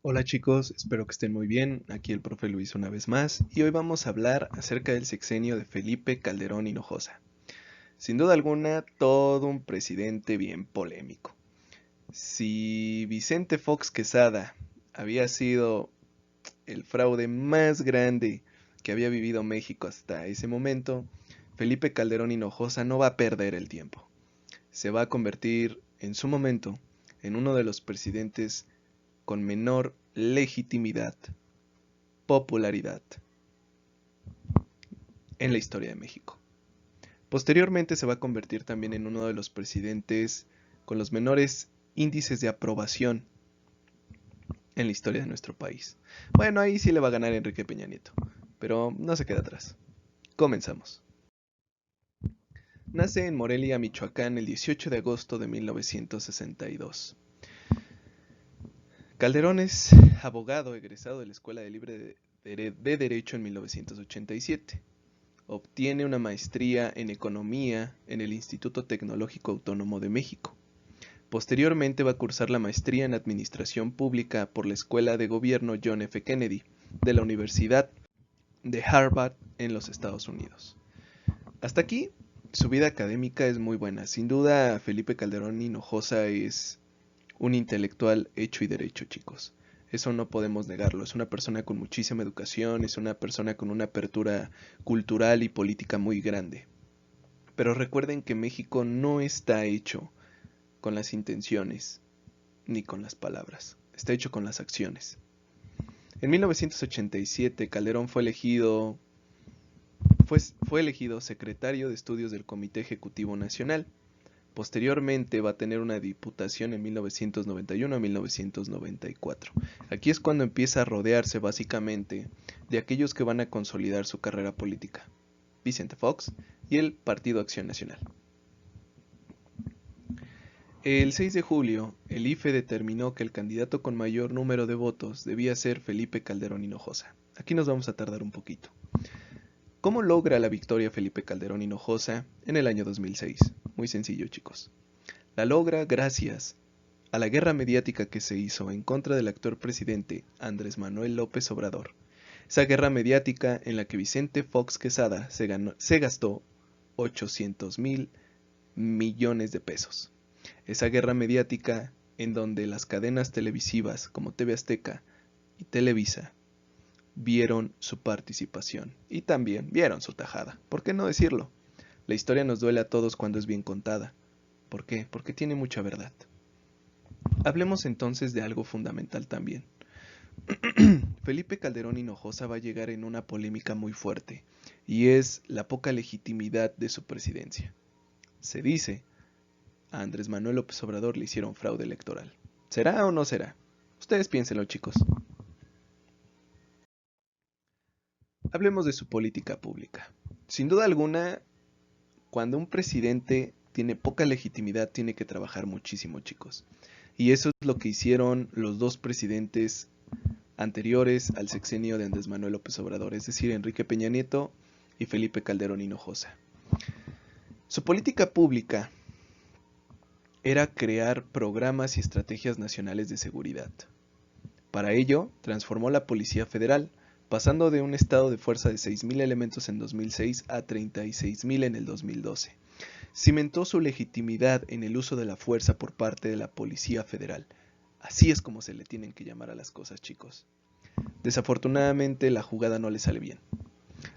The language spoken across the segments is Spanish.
Hola chicos, espero que estén muy bien. Aquí el profe Luis una vez más y hoy vamos a hablar acerca del sexenio de Felipe Calderón Hinojosa. Sin duda alguna, todo un presidente bien polémico. Si Vicente Fox Quesada había sido el fraude más grande que había vivido México hasta ese momento, Felipe Calderón Hinojosa no va a perder el tiempo. Se va a convertir en su momento en uno de los presidentes con menor legitimidad, popularidad en la historia de México. Posteriormente se va a convertir también en uno de los presidentes con los menores índices de aprobación en la historia de nuestro país. Bueno, ahí sí le va a ganar Enrique Peña Nieto, pero no se queda atrás. Comenzamos. Nace en Morelia, Michoacán, el 18 de agosto de 1962. Calderón es abogado egresado de la Escuela de Libre de Derecho en 1987. Obtiene una maestría en Economía en el Instituto Tecnológico Autónomo de México. Posteriormente va a cursar la maestría en Administración Pública por la Escuela de Gobierno John F. Kennedy de la Universidad de Harvard en los Estados Unidos. Hasta aquí, su vida académica es muy buena. Sin duda, Felipe Calderón Hinojosa es un intelectual hecho y derecho, chicos. Eso no podemos negarlo. Es una persona con muchísima educación, es una persona con una apertura cultural y política muy grande. Pero recuerden que México no está hecho con las intenciones ni con las palabras. Está hecho con las acciones. En 1987, Calderón fue elegido secretario de Estudios del Comité Ejecutivo Nacional. Posteriormente va a tener una diputación en 1991 a 1994. Aquí es cuando empieza a rodearse básicamente de aquellos que van a consolidar su carrera política. Vicente Fox y el Partido Acción Nacional. El 6 de julio, el IFE determinó que el candidato con mayor número de votos debía ser Felipe Calderón Hinojosa. Aquí nos vamos a tardar un poquito. ¿Cómo logra la victoria Felipe Calderón Hinojosa en el año 2006? Muy sencillo, chicos. La logra gracias a la guerra mediática que se hizo en contra del actual presidente Andrés Manuel López Obrador. Esa guerra mediática en la que Vicente Fox Quesada se gastó 800,000 millones de pesos. Esa guerra mediática en donde las cadenas televisivas como TV Azteca y Televisa vieron su participación y también vieron su tajada. ¿Por qué no decirlo? La historia nos duele a todos cuando es bien contada. ¿Por qué? Porque tiene mucha verdad. Hablemos entonces de algo fundamental también. Felipe Calderón Hinojosa va a llegar en una polémica muy fuerte, y es la poca legitimidad de su presidencia. Se dice, a Andrés Manuel López Obrador le hicieron fraude electoral. ¿Será o no será? Ustedes piénsenlo, chicos. Hablemos de su política pública. Sin duda alguna, cuando un presidente tiene poca legitimidad, tiene que trabajar muchísimo, chicos. Y eso es lo que hicieron los dos presidentes anteriores al sexenio de Andrés Manuel López Obrador, es decir, Enrique Peña Nieto y Felipe Calderón Hinojosa. Su política pública era crear programas y estrategias nacionales de seguridad. Para ello, transformó la Policía Federal, pasando de un estado de fuerza de 6,000 elementos en 2006 a 36,000 en el 2012. Cimentó su legitimidad en el uso de la fuerza por parte de la Policía Federal. Así es como se le tienen que llamar a las cosas, chicos. Desafortunadamente, la jugada no le sale bien.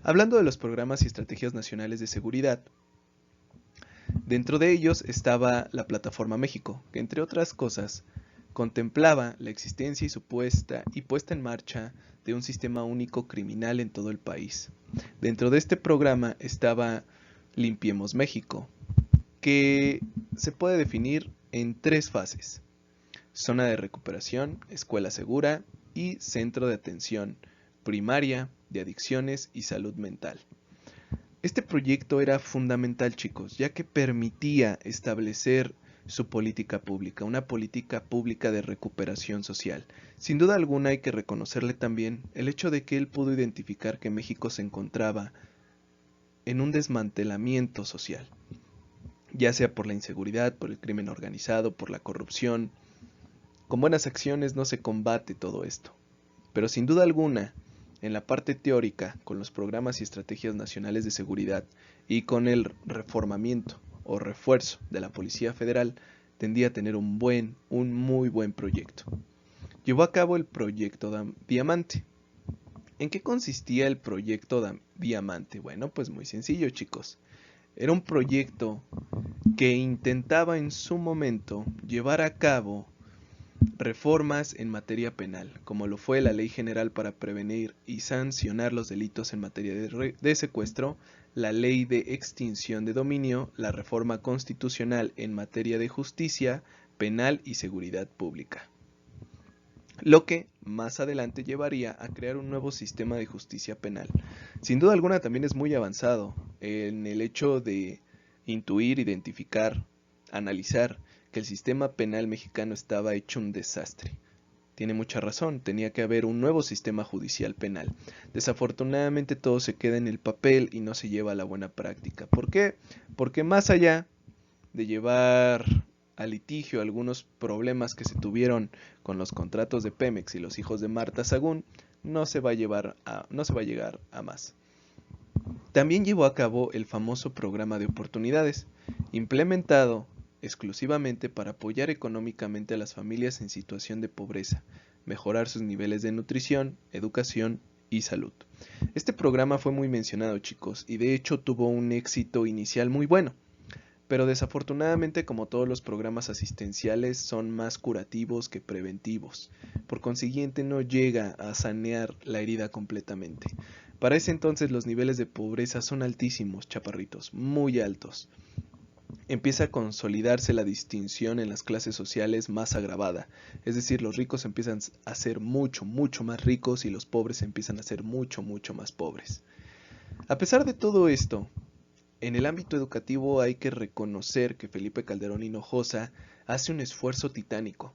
Hablando de los programas y estrategias nacionales de seguridad, dentro de ellos estaba la Plataforma México, que entre otras cosas contemplaba la existencia y puesta en marcha de un sistema único criminal en todo el país. Dentro de este programa estaba Limpiemos México, que se puede definir en tres fases: zona de recuperación, escuela segura y centro de atención primaria de adicciones y salud mental. Este proyecto era fundamental, chicos, ya que permitía establecer su política pública, una política pública de recuperación social. Sin duda alguna hay que reconocerle también el hecho de que él pudo identificar que México se encontraba en un desmantelamiento social, ya sea por la inseguridad, por el crimen organizado, por la corrupción, Con buenas acciones no se combate todo esto, pero sin duda alguna, en la parte teórica, con los programas y estrategias nacionales de seguridad y con el reformamiento o refuerzo de la Policía Federal, tendía a tener un muy buen proyecto. Llevó a cabo el proyecto Diamante. ¿En qué consistía el proyecto Diamante? Bueno, pues muy sencillo, chicos. Era un proyecto que intentaba en su momento llevar a cabo reformas en materia penal, como lo fue la Ley General para prevenir y sancionar los delitos en materia de secuestro, la Ley de Extinción de Dominio, la reforma constitucional en materia de justicia, penal y seguridad pública. Lo que más adelante llevaría a crear un nuevo sistema de justicia penal. Sin duda alguna también es muy avanzado en el hecho de intuir, identificar, analizar que el sistema penal mexicano estaba hecho un desastre. Tiene mucha razón, tenía que haber un nuevo sistema judicial penal. Desafortunadamente todo se queda en el papel y no se lleva a la buena práctica. ¿Por qué? Porque más allá de llevar a litigio algunos problemas que se tuvieron con los contratos de Pemex y los hijos de Marta Sagún, no se va a llegar a más. También llevó a cabo el famoso programa de oportunidades, implementado exclusivamente para apoyar económicamente a las familias en situación de pobreza, mejorar sus niveles de nutrición, educación y salud. Este programa fue muy mencionado, chicos, y de hecho tuvo un éxito inicial muy bueno. Pero desafortunadamente, como todos los programas asistenciales, son más curativos que preventivos. Por consiguiente, no llega a sanear la herida completamente. Para ese entonces los niveles de pobreza son altísimos, chaparritos, muy altos. Empieza a consolidarse la distinción en las clases sociales más agravada. Es decir, los ricos empiezan a ser mucho más ricos y los pobres empiezan a ser mucho más pobres. A pesar de todo esto, en el ámbito educativo hay que reconocer que Felipe Calderón Hinojosa hace un esfuerzo titánico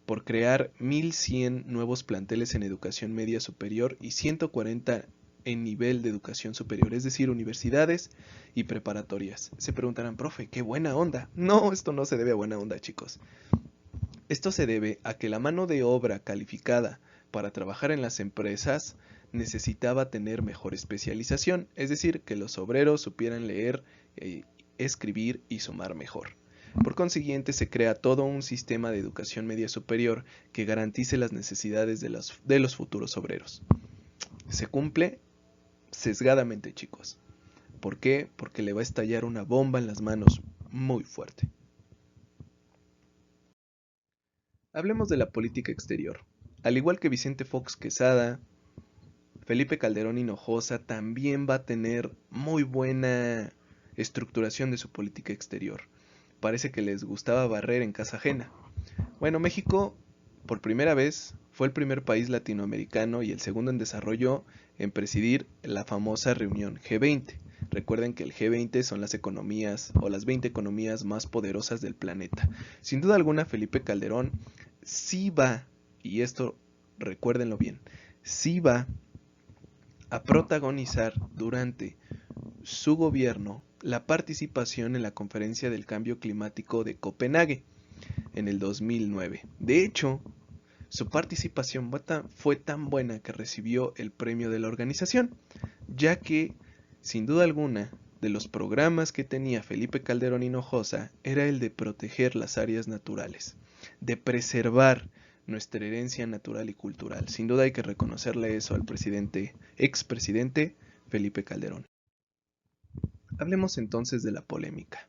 por crear 1.100 nuevos planteles en educación media superior y 140 en nivel de educación superior, es decir, universidades y preparatorias. Se preguntarán, profe, qué buena onda. No, esto no se debe a buena onda, chicos. Esto se debe a que la mano de obra calificada para trabajar en las empresas necesitaba tener mejor especialización, es decir, que los obreros supieran leer, escribir y sumar mejor. Por consiguiente, se crea todo un sistema de educación media superior que garantice las necesidades de los futuros obreros. Se cumple sesgadamente, chicos. ¿Por qué? Porque le va a estallar una bomba en las manos muy fuerte. Hablemos de la política exterior. Al igual que Vicente Fox Quesada, Felipe Calderón Hinojosa también va a tener muy buena estructuración de su política exterior. Parece que les gustaba barrer en casa ajena. Bueno, México, por primera vez, fue el primer país latinoamericano y el segundo en desarrollo en presidir la famosa reunión G20. Recuerden que el G20 son las economías o las 20 economías más poderosas del planeta. Sin duda alguna, Felipe Calderón sí va, y esto recuérdenlo bien, sí va a protagonizar durante su gobierno la participación en la Conferencia del Cambio Climático de Copenhague en el 2009. De hecho, su participación fue tan buena que recibió el premio de la organización, ya que, sin duda alguna, de los programas que tenía Felipe Calderón Hinojosa era el de proteger las áreas naturales, de preservar nuestra herencia natural y cultural. Sin duda hay que reconocerle eso al expresidente Felipe Calderón. Hablemos entonces de la polémica.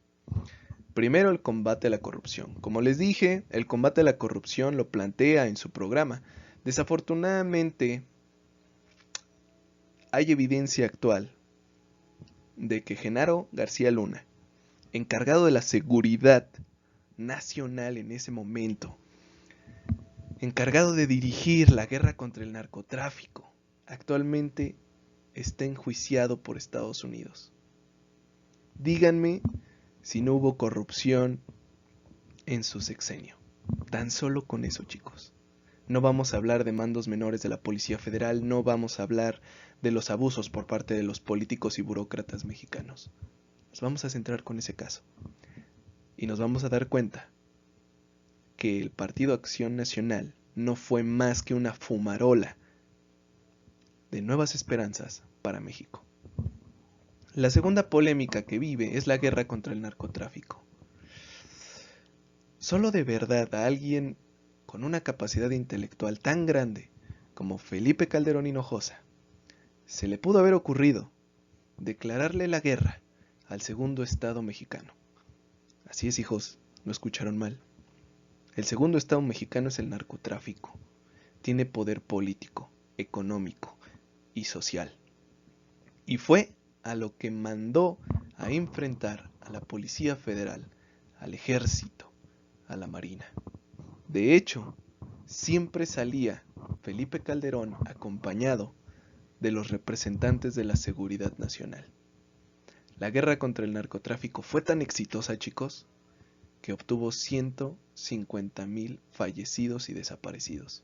Primero, el combate a la corrupción. Como les dije, el combate a la corrupción lo plantea en su programa. Desafortunadamente, hay evidencia actual de que Genaro García Luna, encargado de la seguridad nacional en ese momento, encargado de dirigir la guerra contra el narcotráfico, actualmente está enjuiciado por Estados Unidos. Díganme si no hubo corrupción en su sexenio. Tan solo con eso, chicos. No vamos a hablar de mandos menores de la Policía Federal, no vamos a hablar de los abusos por parte de los políticos y burócratas mexicanos. Nos vamos a centrar con ese caso. Y nos vamos a dar cuenta que el Partido Acción Nacional no fue más que una fumarola de nuevas esperanzas para México. La segunda polémica que vive es la guerra contra el narcotráfico. Solo de verdad a alguien con una capacidad intelectual tan grande como Felipe Calderón Hinojosa se le pudo haber ocurrido declararle la guerra al segundo estado mexicano. Así es, hijos, no escucharon mal. El segundo estado mexicano es el narcotráfico. Tiene poder político, económico y social. Y fue a lo que mandó a enfrentar a la Policía Federal, al Ejército, a la Marina. De hecho, siempre salía Felipe Calderón acompañado de los representantes de la Seguridad Nacional. La guerra contra el narcotráfico fue tan exitosa, chicos, que obtuvo 150,000 fallecidos y desaparecidos.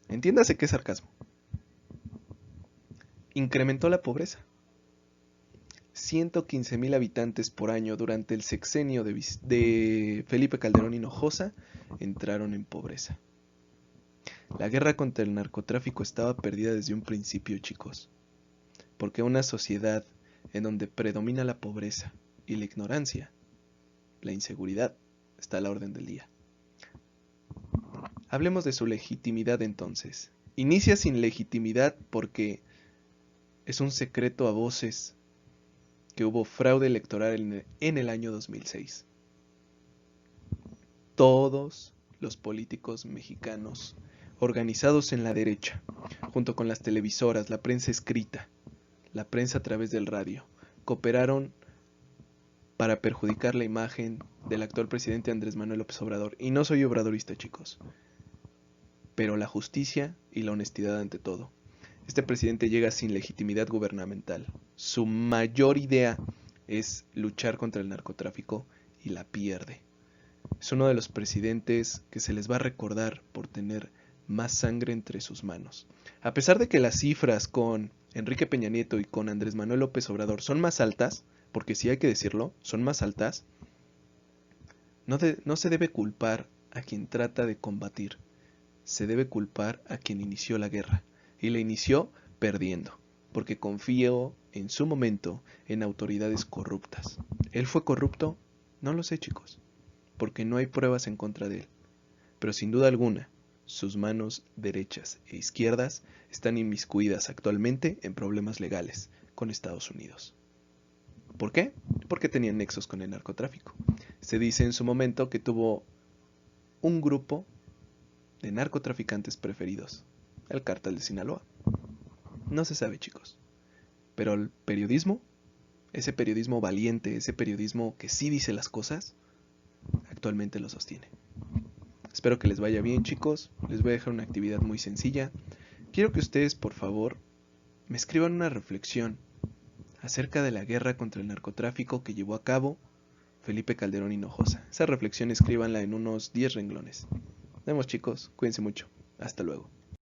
Entiéndase que es sarcasmo. Incrementó la pobreza. 115,000 habitantes por año durante el sexenio de Felipe Calderón Hinojosa entraron en pobreza. La guerra contra el narcotráfico estaba perdida desde un principio, chicos, porque una sociedad en donde predomina la pobreza y la ignorancia, la inseguridad, está a la orden del día. Hablemos de su legitimidad entonces. Inicia sin legitimidad porque es un secreto a voces que hubo fraude electoral en el año 2006. Todos los políticos mexicanos organizados en la derecha, junto con las televisoras, la prensa escrita, la prensa a través del radio, cooperaron para perjudicar la imagen del actual presidente Andrés Manuel López Obrador. Y no soy obradorista, chicos, pero la justicia y la honestidad ante todo. Este presidente llega sin legitimidad gubernamental. Su mayor idea es luchar contra el narcotráfico y la pierde. Es uno de los presidentes que se les va a recordar por tener más sangre entre sus manos. A pesar de que las cifras con Enrique Peña Nieto y con Andrés Manuel López Obrador son más altas, porque sí hay que decirlo, son más altas, no se debe culpar a quien trata de combatir. Se debe culpar a quien inició la guerra. Y la inició perdiendo, porque confió en su momento en autoridades corruptas. ¿Él fue corrupto? No lo sé, chicos, porque no hay pruebas en contra de él. Pero sin duda alguna, sus manos derechas e izquierdas están inmiscuidas actualmente en problemas legales con Estados Unidos. ¿Por qué? Porque tenían nexos con el narcotráfico. Se dice en su momento que tuvo un grupo de narcotraficantes preferidos, el cártel de Sinaloa. No se sabe, chicos. Pero el periodismo, ese periodismo valiente, ese periodismo que sí dice las cosas, actualmente lo sostiene. Espero que les vaya bien, chicos. Les voy a dejar una actividad muy sencilla. Quiero que ustedes, por favor, me escriban una reflexión acerca de la guerra contra el narcotráfico que llevó a cabo Felipe Calderón Hinojosa. Esa reflexión escríbanla en unos 10 renglones. Nos vemos, chicos. Cuídense mucho. Hasta luego.